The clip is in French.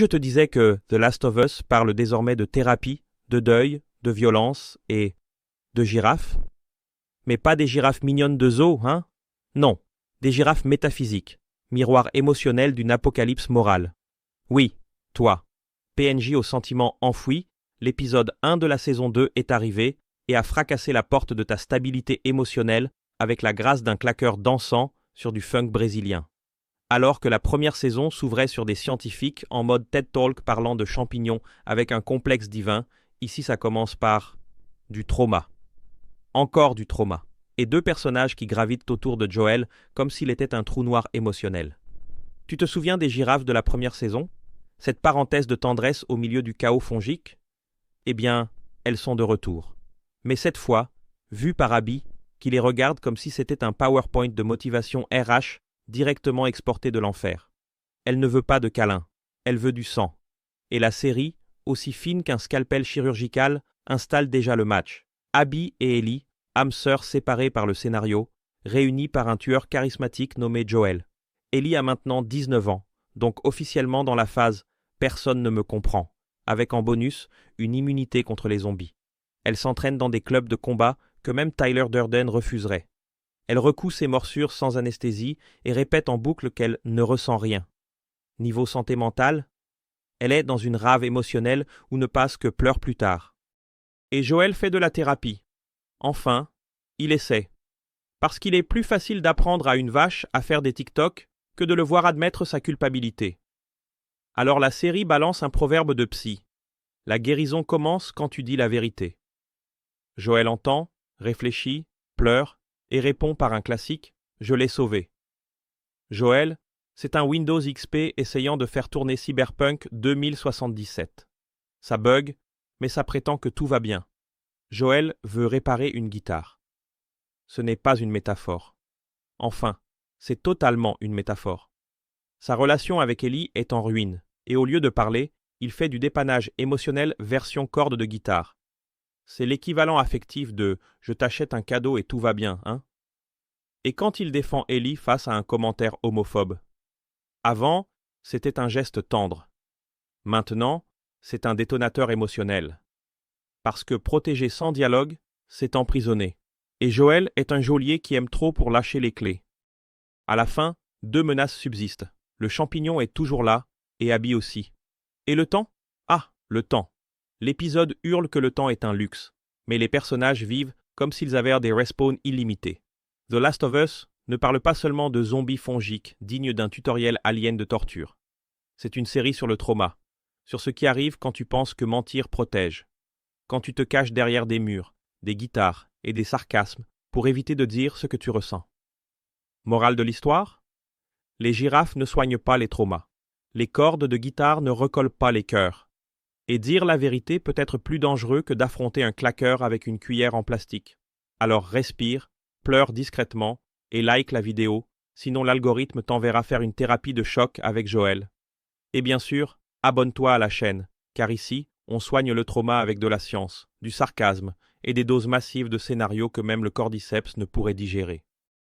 Je te disais que The Last of Us parle désormais de thérapie, de deuil, de violence et de girafes. Mais pas des girafes mignonnes de zoo, hein? Non, des girafes métaphysiques, miroir émotionnel d'une apocalypse morale. Oui, toi, PNJ aux sentiments enfouis, l'épisode 1 de la saison 2 est arrivé et a fracassé la porte de ta stabilité émotionnelle avec la grâce d'un claqueur dansant sur du funk brésilien. Alors que la première saison s'ouvrait sur des scientifiques en mode TED Talk parlant de champignons avec un complexe divin, ici ça commence par du trauma. Encore du trauma. Et deux personnages qui gravitent autour de Joel comme s'il était un trou noir émotionnel. Tu te souviens des girafes de la première saison? Cette parenthèse de tendresse au milieu du chaos fongique? Eh bien, elles sont de retour. Mais cette fois, vues par Abby, qui les regarde comme si c'était un PowerPoint de motivation RH directement exporté de l'enfer. Elle ne veut pas de câlin, elle veut du sang. Et la série, aussi fine qu'un scalpel chirurgical, installe déjà le match. Abby et Ellie, âmes sœurs séparées par le scénario, réunies par un tueur charismatique nommé Joel. Ellie a maintenant 19 ans, donc officiellement dans la phase « personne ne me comprend », avec en bonus une immunité contre les zombies. Elle s'entraîne dans des clubs de combat que même Tyler Durden refuserait. Elle recoue ses morsures sans anesthésie et répète en boucle qu'elle ne ressent rien. Niveau santé mentale, elle est dans une rave émotionnelle où ne passe que pleurs plus tard. Et Joel fait de la thérapie. Enfin, il essaie. Parce qu'il est plus facile d'apprendre à une vache à faire des TikTok que de le voir admettre sa culpabilité. Alors la série balance un proverbe de psy. La guérison commence quand tu dis la vérité. Joel entend, réfléchit, pleure et répond par un classique « Je l'ai sauvé ». Joel, c'est un Windows XP essayant de faire tourner Cyberpunk 2077. Ça bug, mais ça prétend que tout va bien. Joel veut réparer une guitare. Ce n'est pas une métaphore. Enfin, c'est totalement une métaphore. Sa relation avec Ellie est en ruine, et au lieu de parler, il fait du dépannage émotionnel version corde de guitare. C'est l'équivalent affectif de « je t'achète un cadeau et tout va bien, hein ?» Et quand il défend Ellie face à un commentaire homophobe? Avant, c'était un geste tendre. Maintenant, c'est un détonateur émotionnel. Parce que protéger sans dialogue, c'est emprisonner. Et Joel est un geôlier qui aime trop pour lâcher les clés. À la fin, deux menaces subsistent. Le champignon est toujours là, et Abby aussi. Et le temps? Ah, le temps. L'épisode hurle que le temps est un luxe, mais les personnages vivent comme s'ils avaient des respawns illimités. The Last of Us ne parle pas seulement de zombies fongiques dignes d'un tutoriel alien de torture. C'est une série sur le trauma, sur ce qui arrive quand tu penses que mentir protège, quand tu te caches derrière des murs, des guitares et des sarcasmes pour éviter de dire ce que tu ressens. Morale de l'histoire? Les girafes ne soignent pas les traumas. Les cordes de guitare ne recollent pas les cœurs. Et dire la vérité peut être plus dangereux que d'affronter un claqueur avec une cuillère en plastique. Alors respire, pleure discrètement et like la vidéo, sinon l'algorithme t'enverra faire une thérapie de choc avec Joel. Et bien sûr, abonne-toi à la chaîne, car ici, on soigne le trauma avec de la science, du sarcasme et des doses massives de scénarios que même le cordyceps ne pourrait digérer.